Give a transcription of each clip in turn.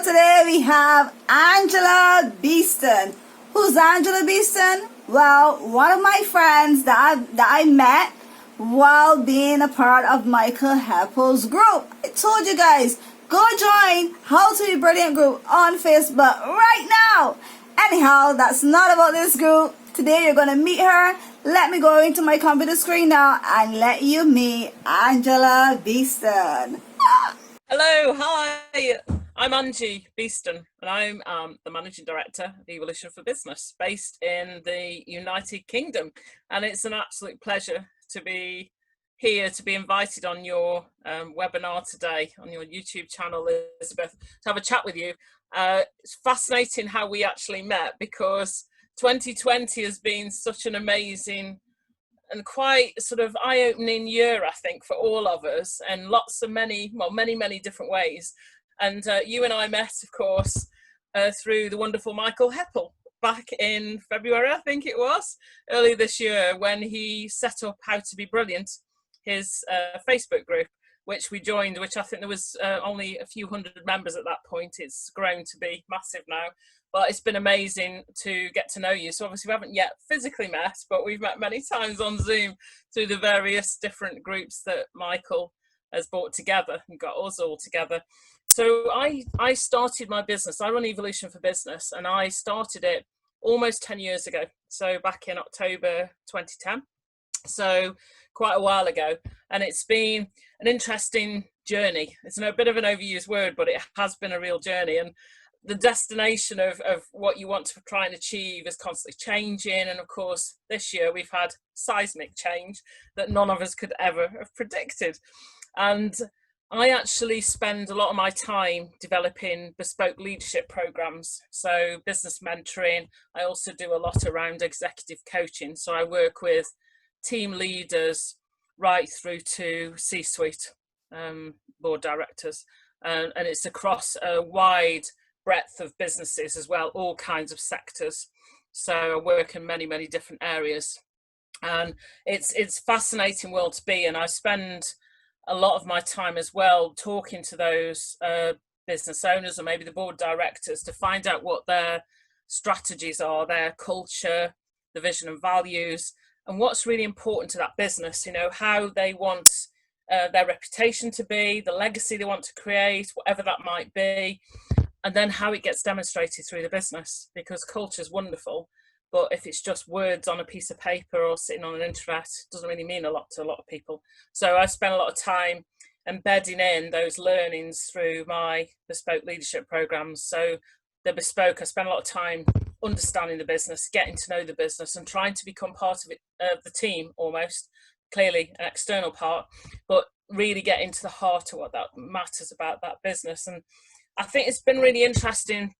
today we have Angela Beeston. Who's Angela Beeston? Well, one of my friends that I met while being a part of Michael Heppel's group. I told you guys, go join How to Be Brilliant group on Facebook right now. Anyhow, that's not about this group. Today you're going to meet her. Let me go into my computer screen now and let you meet Angela Beeston. Hello, hi. I'm Angie Beeston, and I'm the Managing Director of Evolution for Business, based in the United Kingdom. And it's an absolute pleasure to be here, to be invited on your webinar today, on your YouTube channel, Elizabeth, to have a chat with you. It's fascinating how we actually met, because 2020 has been such an amazing and quite sort of eye-opening year, I think, for all of us, and many different ways. And you and I met, of course, through the wonderful Michael Heppel back in February, I think it was, early this year, when he set up How to Be Brilliant, his Facebook group, which we joined, which I think there was only a few hundred members at that point. It's grown to be massive now. But it's been amazing to get to know you. So obviously we haven't yet physically met, but we've met many times on Zoom through the various different groups that Michael has brought together and got us all together. So I started my business. I run Evolution for Business, and I started it almost 10 years ago. So back in October 2010. So quite a while ago. And it's been an interesting journey. It's a bit of an overused word, but it has been a real journey. And the destination of what you want to try and achieve is constantly changing. And of course, this year we've had seismic change that none of us could ever have predicted. And I actually spend a lot of my time developing bespoke leadership programs. So business mentoring. I also do a lot around executive coaching. So I work with team leaders right through to C-suite board directors. And it's across a wide breadth of businesses as well, all kinds of sectors. So I work in many different areas, and it's a fascinating world to be in. I spend a lot of my time as well talking to those business owners, or maybe the board directors, to find out what their strategies are, their culture, the vision and values, and what's really important to that business, how they want their reputation to be, the legacy they want to create, whatever that might be. And then how it gets demonstrated through the business, because culture is wonderful, but if it's just words on a piece of paper or sitting on an internet, it doesn't really mean a lot to a lot of people. So I spend a lot of time embedding in those learnings through my bespoke leadership programs. So the bespoke, I spend a lot of time understanding the business, getting to know the business, and trying to become part of it, the team almost, clearly an external part, but really get into the heart of what that matters about that business. And I think it's been really interesting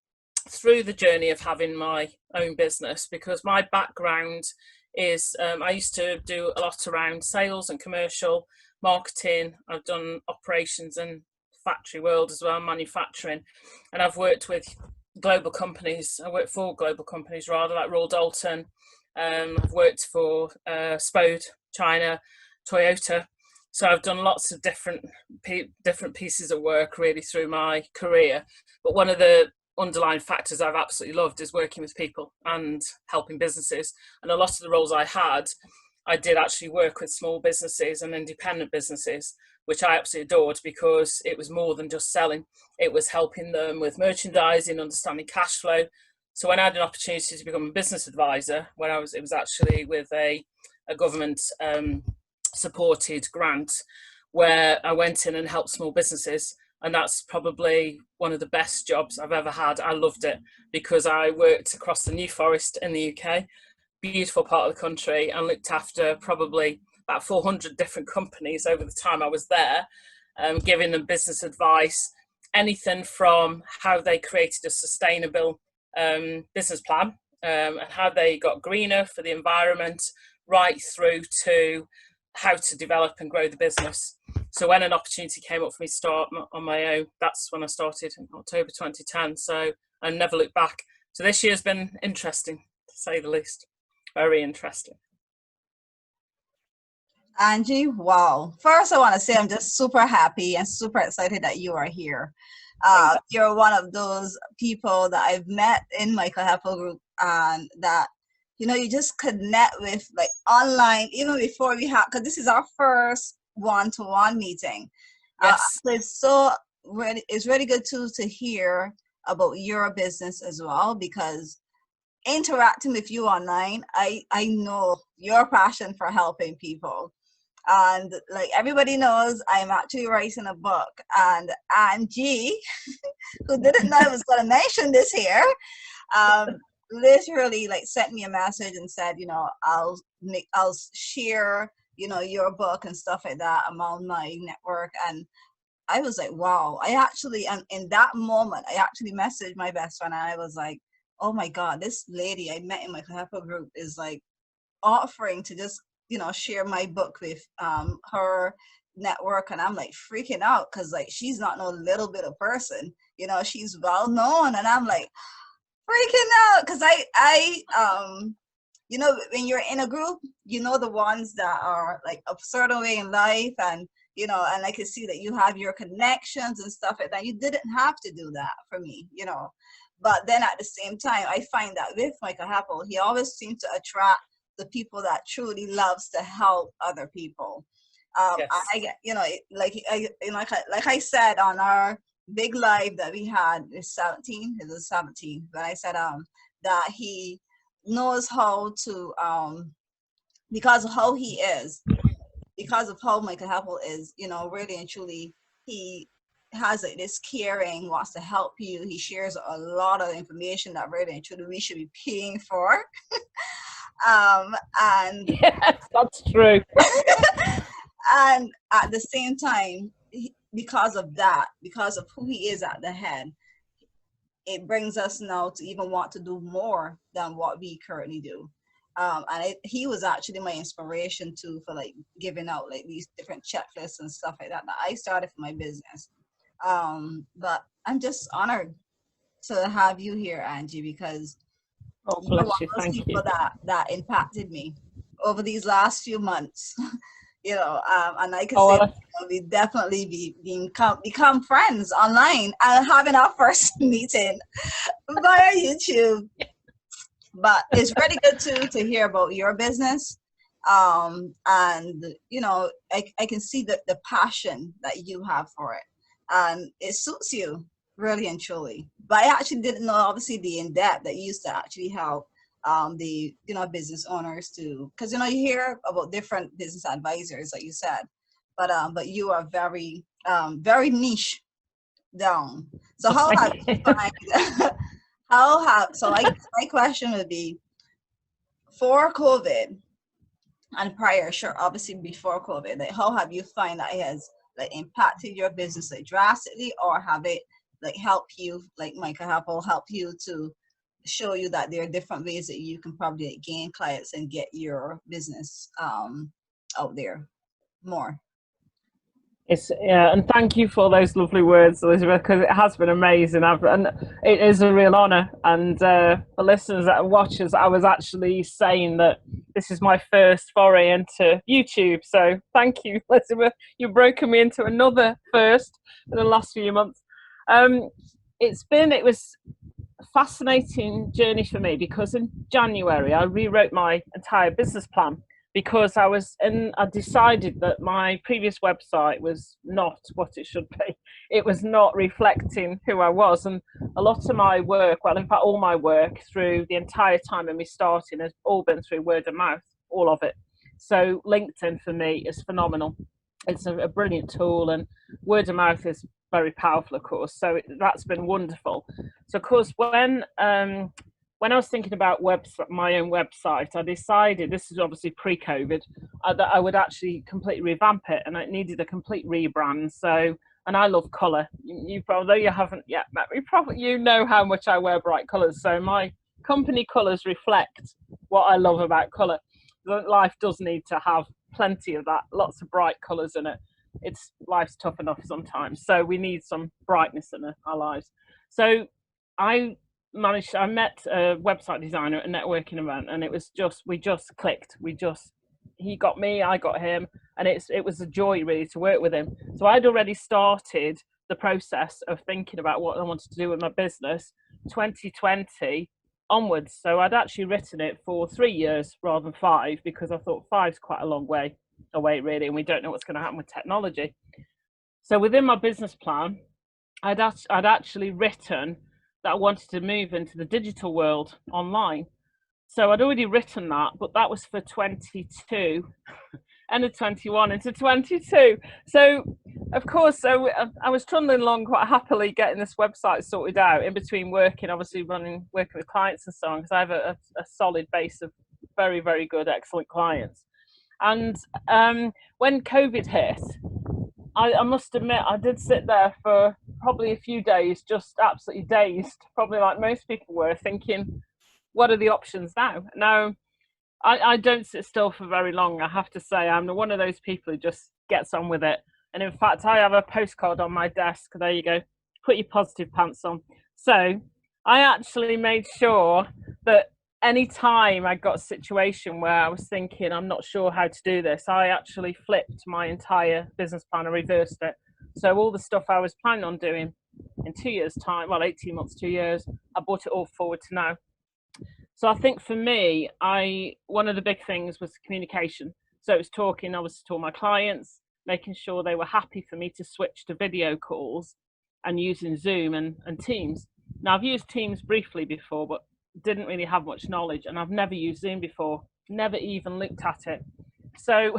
through the journey of having my own business, because my background is I used to do a lot around sales and commercial marketing. I've done operations and factory world as well, manufacturing, and I've worked with global companies. I worked for global companies rather, like Royal Dalton. I've worked for Spode, China, Toyota. So I've done lots of different pieces of work really through my career. But one of the underlying factors I've absolutely loved is working with people and helping businesses. And a lot of the roles I did actually work with small businesses and independent businesses, which I absolutely adored, because it was more than just selling. It was helping them with merchandising, understanding cash flow. So when I had an opportunity to become a business advisor, it was actually with a government supported grant, where I went in and helped small businesses, and that's probably one of the best jobs I've ever had. I loved it, because I worked across the New Forest in the UK, beautiful part of the country, and looked after probably about 400 different companies over the time I was there, giving them business advice, anything from how they created a sustainable business plan, and how they got greener for the environment, right through to how to develop and grow the business. So when an opportunity came up for me to start on my own, that's when I started in October 2010. So I never looked back. So this year's been interesting, to say the least. Very interesting. Angie, wow. First, I want to say I'm just super happy and super excited that you are here. Exactly. You're one of those people that I've met in my Kahapel group, and that you just connect with like online even before we have, because this is our first one-to-one meeting. Yes. So it's really good to hear about your business as well, because interacting with you online, I know your passion for helping people. And like everybody knows, I'm actually writing a book, and Angie, who didn't know I was going to mention this here, um, literally like sent me a message and said, I'll share, your book and stuff like that among my network. And I was like, wow. I actually, and in that moment, I actually messaged my best friend, and I was like, oh my God, this lady I met in my Kahapa group is like offering to just, share my book with her network. And I'm like freaking out, because like she's not no little bit of person, she's well known. And I'm like freaking out, because when you're in a group, the ones that are like a certain way in life, and and I can see that you have your connections and stuff like that. You didn't have to do that for me, but then at the same time, I find that with Michael Happel, he always seems to attract the people that truly loves to help other people. Yes. I get, like I said on our big live that we had, is 17, it was 17, but I said that he knows how to because of how he is, because of how Michael Happel is, really and truly, he has like this caring, wants to help you. He shares a lot of information that really and truly we should be paying for. And Yes, that's true. and at the same time, because of that, because of who he is at the head, it brings us now to even want to do more than what we currently do. And he was actually my inspiration too, for like giving out like these different checklists and stuff like that I started for my business. But I'm just honored to have you here, Angie, because Oh, you're one bless you. of those Thank you. people that impacted me over these last few months. And I can Oh, say well, we definitely become friends online and having our first meeting via YouTube. But it's really good to hear about your business. And I can see the passion that you have for it, and it suits you really and truly. But I actually didn't know, obviously, the in depth that you used to actually help the business owners to, because you hear about different business advisors, like you said, but you are very very niche down. So how have thank you you. find so I guess my question would be, for COVID and prior, sure, obviously before COVID, like how have you find that it has like impacted your business like drastically, or have it like helped you, like Michael Apple help you to show you that there are different ways that you can probably like, gain clients and get your business out there more? It's yeah, and thank you for those lovely words, Elizabeth, because it has been amazing. And it is a real honour. And for listeners that watch us, I was actually saying that this is my first foray into YouTube. So thank you, Elizabeth. You've broken me into another first in the last few months. It was a fascinating journey for me, because in January I rewrote my entire business plan, because I decided that my previous website was not what it should be. It was not reflecting who I was. And a lot of my work, well, in fact, all my work through the entire time of me starting has all been through word of mouth, all of it. So LinkedIn for me is phenomenal. It's a brilliant tool, and word of mouth is very powerful, of course. So that's been wonderful. So, of course, when I was thinking about my own website, I decided, this is obviously pre-COVID, that I would actually completely revamp it, and it needed a complete rebrand. So, and I love colour. You probably, you haven't yet met me, probably you know how much I wear bright colours. So my company colours reflect what I love about colour. Life does need to have plenty of that, lots of bright colours in it. Life's tough enough sometimes, so we need some brightness in our lives. So I met a website designer at a networking event, and we just clicked. He got me, I got him, and it was a joy really to work with him. So I'd already started the process of thinking about what I wanted to do with my business 2020 onwards. So I'd actually written it for 3 years rather than 5, because I thought 5's quite a long way away, really, and we don't know what's going to happen with technology. So within my business plan, I'd actually written that I wanted to move into the digital world online. So I'd already written that, but that was for 22, end of 21 into 22. So of course, so I was trundling along quite happily getting this website sorted out in between working, obviously working with clients and so on, because I have a solid base of very, very good, excellent clients. And when COVID hit, I must admit, I did sit there for probably a few days, just absolutely dazed, probably like most people were, thinking, what are the options now? Now, I don't sit still for very long, I have to say. I'm one of those people who just gets on with it. And in fact, I have a postcard on my desk. There you go. Put your positive pants on. So I actually made sure that any time I got a situation where I was thinking, I'm not sure how to do this, I actually flipped my entire business plan and reversed it. So all the stuff I was planning on doing in 2 years' time, well, 18 months, 2 years, I brought it all forward to now. So I think for me, one of the big things was communication. So it was talking, obviously, to all my clients, making sure they were happy for me to switch to video calls and using Zoom and Teams. Now, I've used Teams briefly before, but didn't really have much knowledge, and I've never used Zoom before, never even looked at it. So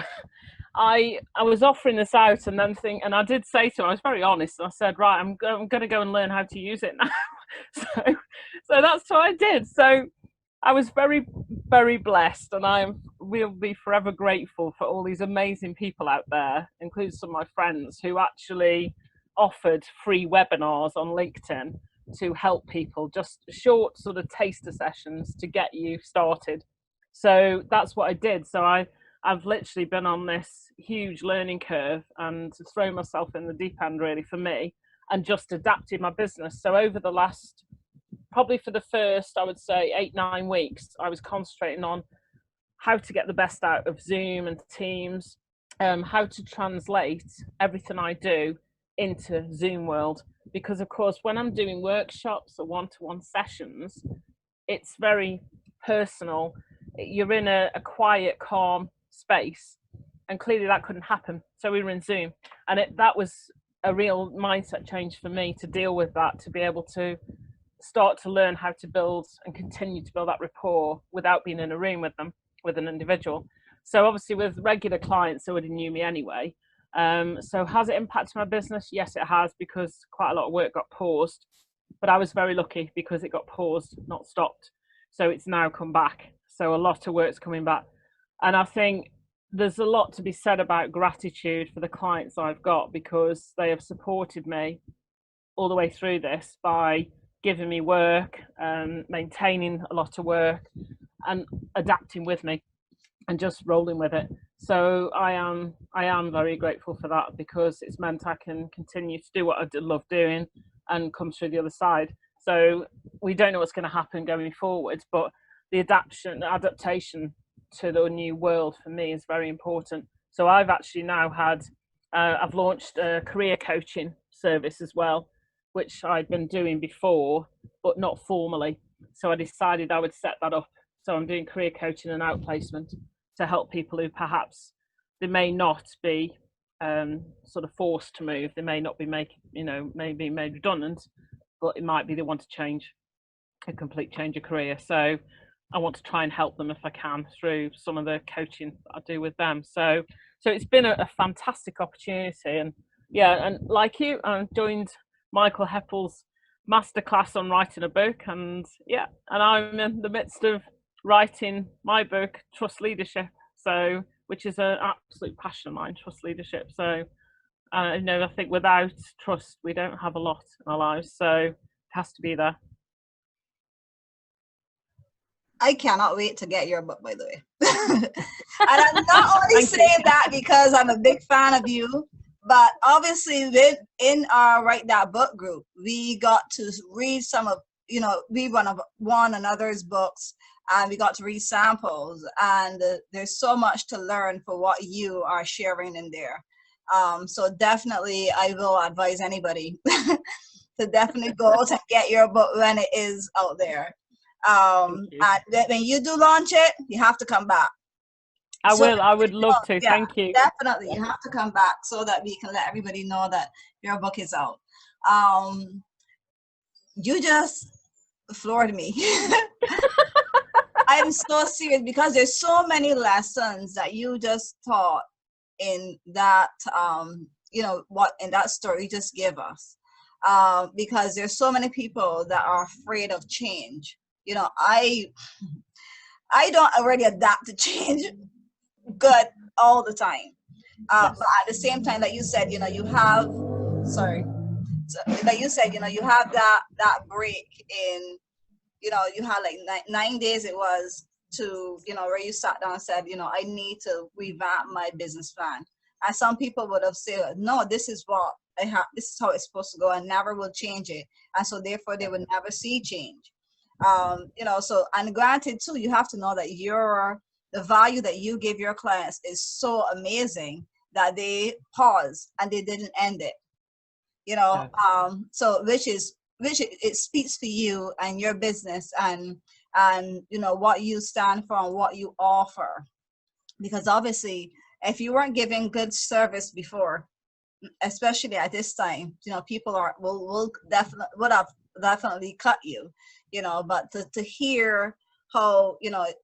I was offering this out, and then and I did say to him, I was very honest, I said, right, I'm going to go and learn how to use it now. So that's what I did. So I was very, very blessed, and I will be forever grateful for all these amazing people out there, including some of my friends who actually offered free webinars on LinkedIn to help people, just short sort of taster sessions to get you started. So that's what I did. So I've literally been on this huge learning curve and thrown myself in the deep end, really, for me, and just adapted my business. So over the last, probably for the first, I would say 8-9 weeks, I was concentrating on how to get the best out of Zoom and Teams, how to translate everything I do into Zoom world. Because of course, when I'm doing workshops or one-to-one sessions, it's very personal. You're in a quiet, calm space, and clearly that couldn't happen. So we were in Zoom, and that was a real mindset change for me to deal with that, to be able to start to learn how to build and continue to build that rapport without being in a room with them, with an individual. So obviously with regular clients who already knew me anyway. So has it impacted my business? Yes, it has, because quite a lot of work got paused, but I was very lucky because it got paused, not stopped. So it's now come back. So a lot of work's coming back. And I think there's a lot to be said about gratitude for the clients I've got, because they have supported me all the way through this by giving me work and maintaining a lot of work and adapting with me and just rolling with it. So I am very grateful for that, because it's meant I can continue to do what I love doing and come through the other side. So we don't know what's going to happen going forward, but the adaptation to the new world for me is very important. So I've actually now I've launched a career coaching service as well, which I'd been doing before, but not formally. So I decided I would set that up. So I'm doing career coaching and outplacement to help people who perhaps they may not be sort of forced to move. They may not be maybe made redundant, but it might be they want to change, a complete change of career. So I want to try and help them if I can through some of the coaching that I do with them. So it's been a fantastic opportunity. And yeah, and like you, I joined Michael Heppel's masterclass on writing a book, and yeah, and I'm in the midst of writing my book, Trust Leadership, so which is an absolute passion of mine, trust leadership. So I think without trust we don't have a lot in our lives, so it has to be there. I cannot wait to get your book, by the way. And I'm not only saying that because I'm a big fan of you, but obviously in our Write That Book group, we got to read some of, we one another's books, and we got to read samples, and there's so much to learn for what you are sharing in there. So definitely I will advise anybody to definitely go out and get your book when it is out there. Thank you. And when you do launch it, you have to come back. I So will. I would love to. yeah, Thank you. definitely you have to come back so that we can let everybody know that your book is out. Um, you just floored me. I'm so serious because there's so many lessons that you just taught in that what in that story you just give us, because there's so many people that are afraid of change. I don't already adapt to change good all the time, but Yes. at the same time, like you said, you have, sorry, so, like you said, you have that break in, you had like 9 days it was to, where you sat down and said, I need to revamp my business plan. And some people would have said, no, this is what I have, this is how it's supposed to go, and never will change it. And so therefore they would never see change. So, and granted too, you have to know that the value that you give your clients is so amazing that they pause and they didn't end it. Yeah. So it speaks for you and your business, and what you stand for and what you offer. Because obviously if you weren't giving good service before, especially at this time, people will definitely would have definitely cut you, but to hear how,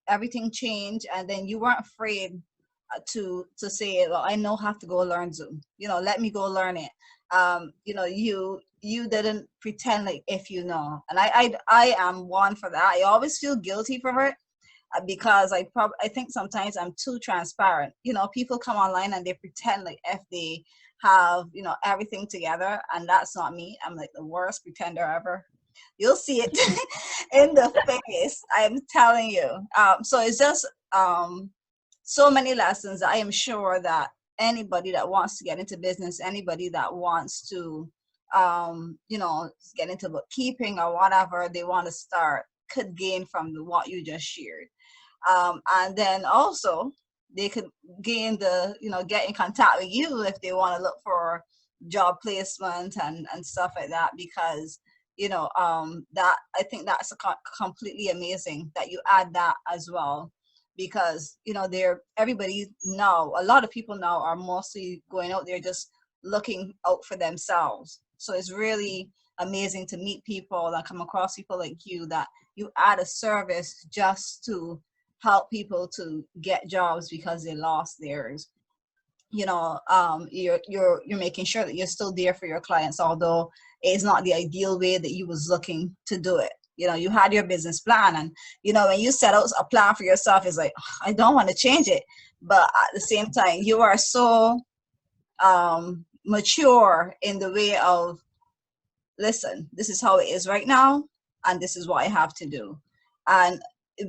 everything changed, and then you weren't afraid to say, well, I know how to go learn Zoom, let me go learn it. You didn't pretend like if and I am one for that. I always feel guilty for it, because I think sometimes I'm too transparent. People come online and they pretend like if they have, everything together, and that's not me. I'm like the worst pretender ever. You'll see it in the face, I'm telling you. So it's just so many lessons. I am sure that anybody that wants to get into business, anybody that wants to get into bookkeeping or whatever they want to start, could gain from what you just shared. And then also they could gain get in contact with you if they want to look for job placement and stuff like that, because that I think that's completely amazing that you add that as well, because everybody now, a lot of people now are mostly going out there just looking out for themselves. So it's really amazing to meet people and come across people like you, that you add a service just to help people to get jobs because they lost theirs. You're making sure that you're still there for your clients, although it's not the ideal way that you was looking to do it. You had your business plan, and when you set out a plan for yourself, it's like, I don't want to change it, but at the same time you are so mature in the way of, listen, this is how it is right now, and this is what I have to do. And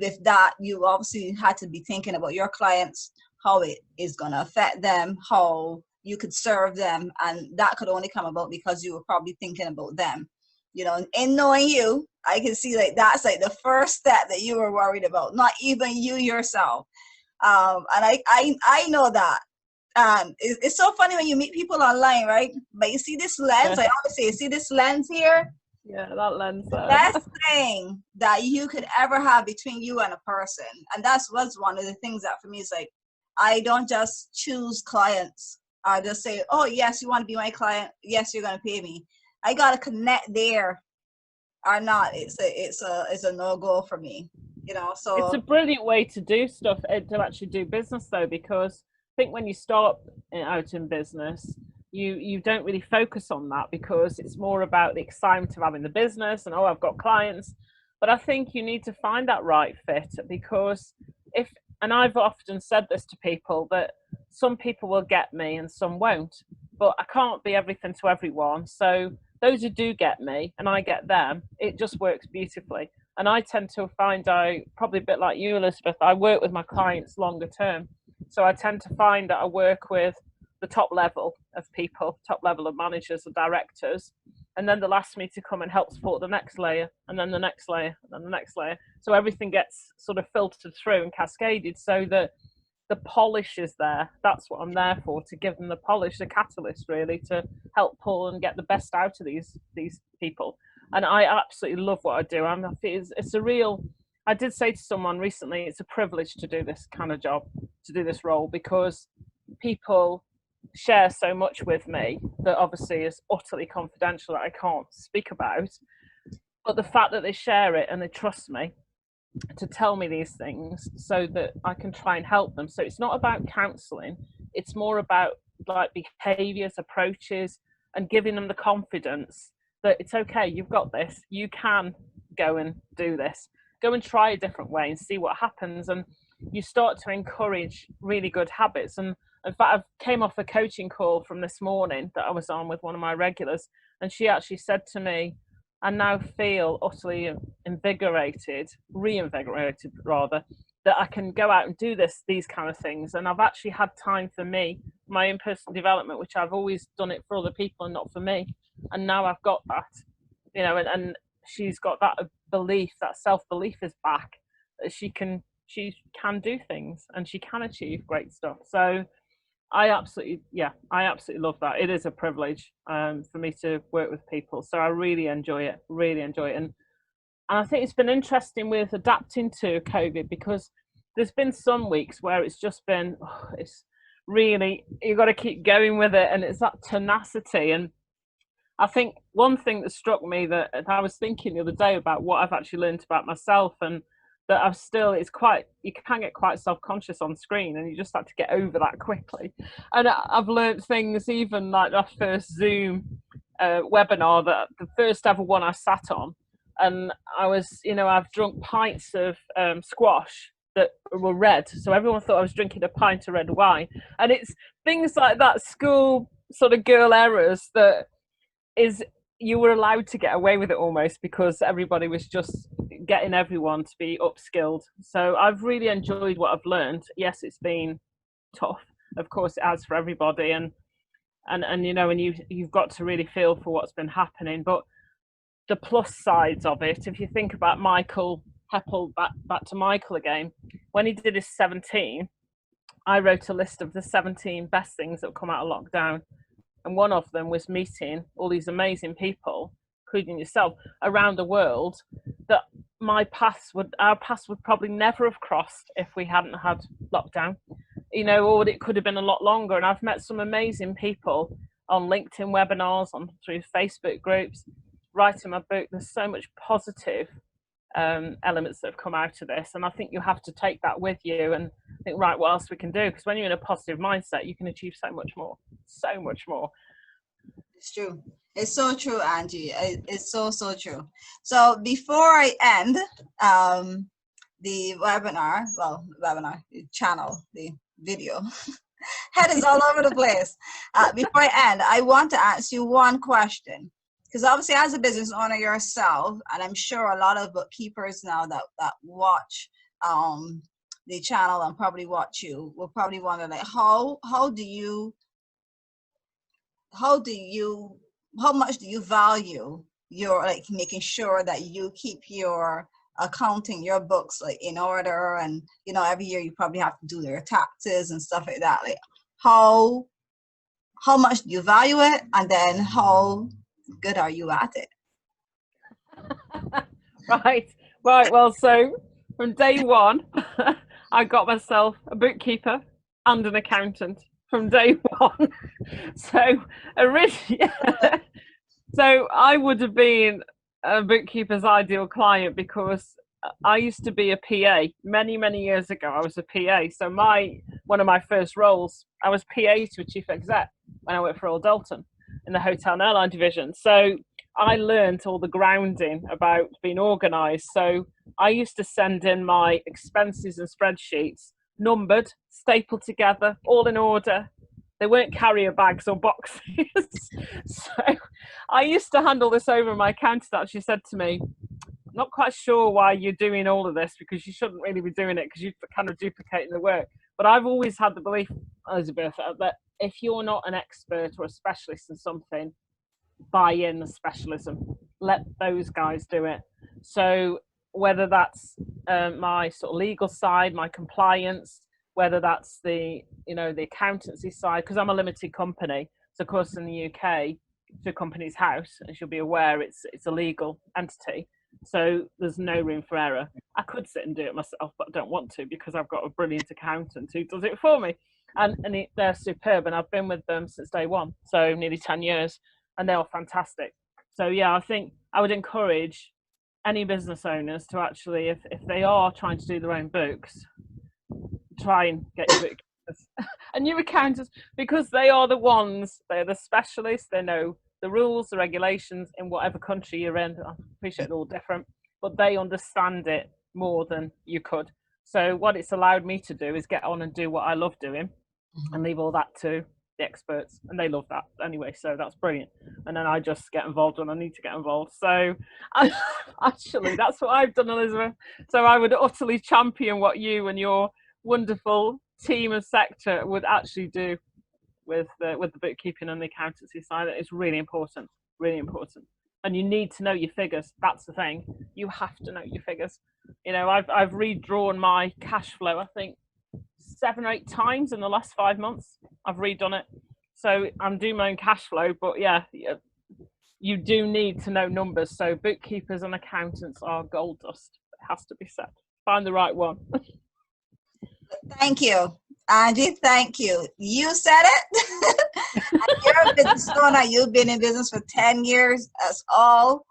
with that, you obviously had to be thinking about your clients, how it is going to affect them, how you could serve them. And that could only come about because you were probably thinking about them. In knowing you, I can see like that's like the first step that you were worried about, not even you yourself. And I know that. It's so funny when you meet people online, right? But you see this lens, Yeah. I always say, you see this lens here? Yeah, that lens The there. best thing that you could ever have between you and a person. And that's what's one of the things that for me is like, I don't just choose clients. I just say, oh, yes, you want to be my client. Yes, you're going to pay me. I got to connect there or not. It's a no-go for me, It's a so. brilliant way to do stuff, to actually do business though, because I think when you start out in business, you don't really focus on that because it's more about the excitement of having the business and, oh, I've got clients. But I think you need to find that right fit, because if, and I've often said this to people, that some people will get me and some won't, but I can't be everything to everyone. So those who do get me and I get them, it just works beautifully. And I tend to find, I probably a bit like you, Elizabeth, I work with my clients longer term. So I tend to find that I work with the top level of people, top level of managers and directors. And then they'll ask me to come and help support the next layer, and then the next layer, and then the next layer. So everything gets sort of filtered through and cascaded, so that the polish is there. That's what I'm there for, to give them the polish, the catalyst, really, to help pull and get the best out of these people. And I absolutely love what I do. It's a real. I did say to someone recently, it's a privilege to do this kind of job, to do this role, because people share so much with me that obviously is utterly confidential that I can't speak about. But the fact that they share it and they trust me to tell me these things so that I can try and help them. So it's not about counselling, it's more about like behaviours, approaches, and giving them the confidence that it's okay, you've got this, you can go and do this, go and try a different way and see what happens. And you start to encourage really good habits. And in fact, I came off a coaching call from this morning that I was on with one of my regulars, and she actually said to me, I now feel utterly reinvigorated rather, that I can go out and do these kind of things. And I've actually had time for me, my own personal development, which I've always done it for other people and not for me. And now I've got that, and she's got that belief, that self-belief is back, that she can do things and she can achieve great stuff. So I absolutely love that. It is a privilege for me to work with people. So I really enjoy it. And I think it's been interesting with adapting to COVID, because there's been some weeks where it's just been, it's really, you've got to keep going with it. And it's that tenacity. And I think one thing that struck me, that I was thinking the other day about what I've actually learned about myself, and that you can get quite self-conscious on screen, and you just have to get over that quickly. And I've learned things, even like our first Zoom webinar, that the first ever one I sat on, and I've drunk pints of squash that were red, so everyone thought I was drinking a pint of red wine. And it's things like that, school sort of girl errors, that is, you were allowed to get away with it almost, because everybody was just getting everyone to be upskilled. So I've really enjoyed what I've learned. Yes, it's been tough, of course it has, for everybody, and you've got to really feel for what's been happening. But the plus sides of it, if you think about Michael Heppel, back to Michael again, when he did his 17, I wrote a list of the 17 best things that come out of lockdown. And one of them was meeting all these amazing people, including yourself, around the world, that our paths would probably never have crossed if we hadn't had lockdown, or it could have been a lot longer. And I've met some amazing people on LinkedIn webinars, through Facebook groups, writing my book. There's so much positive elements that have come out of this, and I think you have to take that with you and think, right, what else we can do? Because when you're in a positive mindset, you can achieve so much more. It's true. It's so true, Angie. It's so true. So before I end the webinar, the channel, the video, head is all over the place. Before I end, I want to ask you one question. Because obviously, as a business owner yourself, and I'm sure a lot of bookkeepers now that watch the channel and probably watch you will probably wonder, like, how much do you value your, like, making sure that you keep your accounting, your books, like, in order, and every year you probably have to do your taxes and stuff like that. Like, how much do you value it, and then how good are you at it? Right. Well, so from day one, I got myself a bookkeeper and an accountant from day one. So originally, so I would have been a bookkeeper's ideal client, because I used to be a PA many years ago. I was a PA. So one of my first roles, I was PA to a chief exec when I worked for Earl Dalton in the hotel and airline division. So I learned all the grounding about being organised. So I used to send in my expenses and spreadsheets, numbered, stapled together, all in order. They weren't carrier bags or boxes. So I used to handle this over. My accountant actually said to me, I'm not quite sure why you're doing all of this, because you shouldn't really be doing it, because you're kind of duplicating the work. But I've always had the belief, Elizabeth, that if you're not an expert or a specialist in something, buy in the specialism. Let those guys do it. So whether that's my sort of legal side, my compliance, whether that's the the accountancy side, because I'm a limited company. So of course in the UK, to a company's house, as you'll be aware, it's a legal entity. So there's no room for error. I could sit and do it myself, but I don't want to because I've got a brilliant accountant who does it for me. And they're superb, and I've been with them since day one, so nearly 10 years, and they're fantastic. So yeah, I think I would encourage any business owners to actually, if they are trying to do their own books, try and get your bookkeepers and your accountants, because they're the specialists. They know the rules, the regulations in whatever country you're in. I appreciate they're all different, but they understand it more than you could. So what it's allowed me to do is get on and do what I love doing and leave all that to the experts, and they love that anyway, so that's brilliant. And then I just get involved when I need to get involved. So actually that's what I've done, Elizabeth. So I would utterly champion what you and your wonderful team of sector would actually do with the bookkeeping and the accountancy side. It's really important, and you need to know your figures. That's the thing, you have to know your figures. I've redrawn my cash flow, I think 7 or 8 times in the last 5 months. I've redone it, so I'm doing my own cash flow. But yeah, you do need to know numbers. So bookkeepers and accountants are gold dust. It has to be said. Find the right one. Thank you, Angie. Thank you. You said it. You're a business owner. You've been in business for 10 years. That's all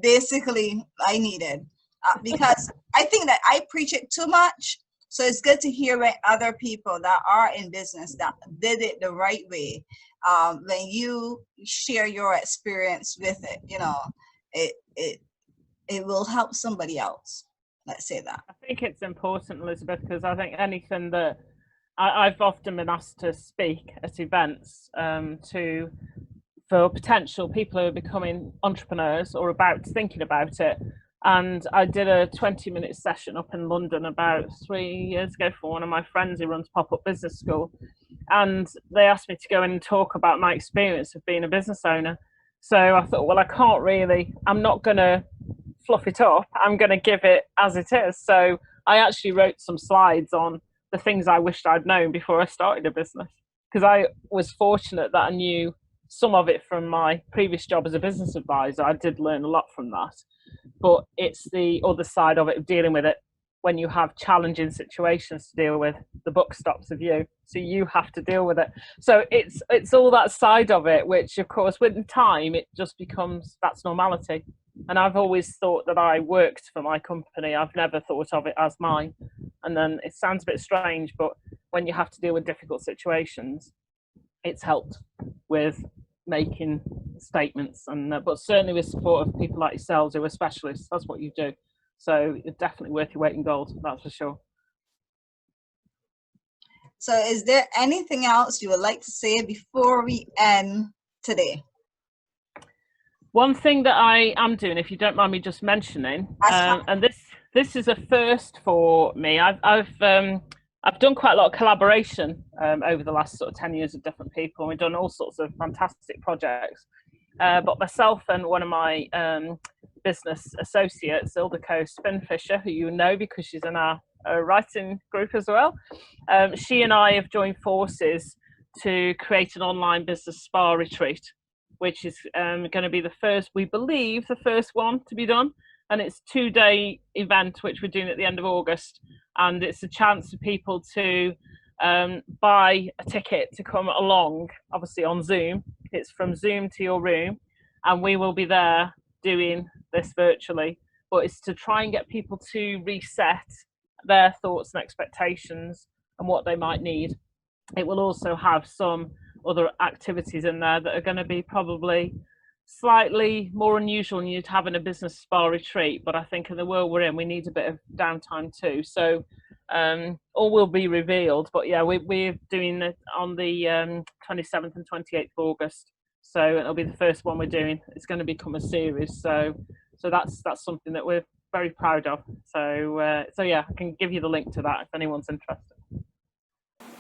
basically I needed, because I think that I preach it too much. So it's good to hear when other people that are in business that did it the right way. When you share your experience with it, it will help somebody else. Let's say that. I think it's important, Elizabeth, because I think anything that I've often been asked to speak at events for potential people who are becoming entrepreneurs or thinking about it. And I did a 20-minute session up in London about 3 years ago for one of my friends who runs Pop-Up Business School. And they asked me to go in and talk about my experience of being a business owner. So I thought, well, I'm not going to fluff it up. I'm going to give it as it is. So I actually wrote some slides on the things I wished I'd known before I started a business, because I was fortunate that I knew some of it from my previous job as a business advisor. I did learn a lot from that. But it's the other side of it, of dealing with it when you have challenging situations to deal with. The buck stops with you, so you have to deal with it. So it's all that side of it, which of course with time it just becomes, that's normality. And I've always thought that I worked for my company. I've never thought of it as mine. And then it sounds a bit strange, but when you have to deal with difficult situations, it's helped with making statements, and but certainly with support of people like yourselves who are specialists. That's what you do. So it's definitely worth your weight in gold, that's for sure. So is there anything else you would like to say before we end today? One thing that I am doing, if you don't mind me just mentioning, and this is a first for me. I've done quite a lot of collaboration over the last sort of 10 years with different people. We've done all sorts of fantastic projects. But myself and one of my business associates, Ildiko Spinfisher, who you know because she's in our writing group as well, she and I have joined forces to create an online business spa retreat, which is going to be we believe the first one to be done. And it's a 2-day event, which we're doing at the end of August. And it's a chance for people to buy a ticket to come along, obviously on Zoom. It's from Zoom to your room, and we will be there doing this virtually. But it's to try and get people to reset their thoughts and expectations and what they might need. It will also have some other activities in there that are going to be probably slightly more unusual than you'd have in a business spa retreat, but I think in the world we're in, we need a bit of downtime too. So all will be revealed, but yeah, we're doing it on the 27th and 28th of August, so it'll be the first one we're doing. It's going to become a series, so that's something that we're very proud of. So yeah, I can give you the link to that if anyone's interested.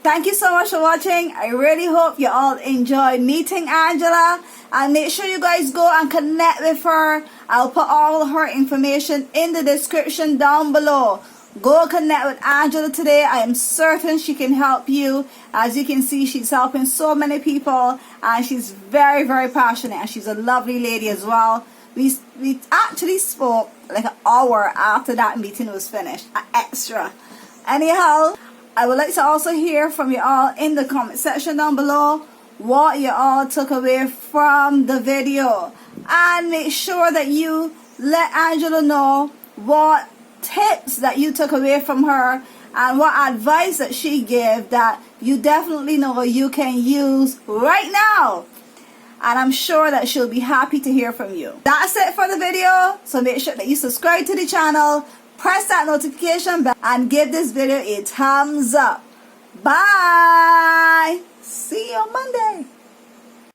Thank you so much for watching. I really hope you all enjoyed meeting Angela, and make sure you guys go and connect with her. I'll put all her information in the description down below. Go connect with Angela today. I am certain she can help you. As you can see, she's helping so many people, and she's very, very passionate, and she's a lovely lady as well. We actually spoke like an hour after that meeting was finished, extra. Anyhow, I would like to also hear from you all in the comment section down below what you all took away from the video, and make sure that you let Angela know what tips that you took away from her and what advice that she gave that you definitely know you can use right now. And I'm sure that she'll be happy to hear from you. That's it for the video. So make sure that you subscribe to the channel, press that notification bell, and give this video a thumbs up. Bye. See you on Monday.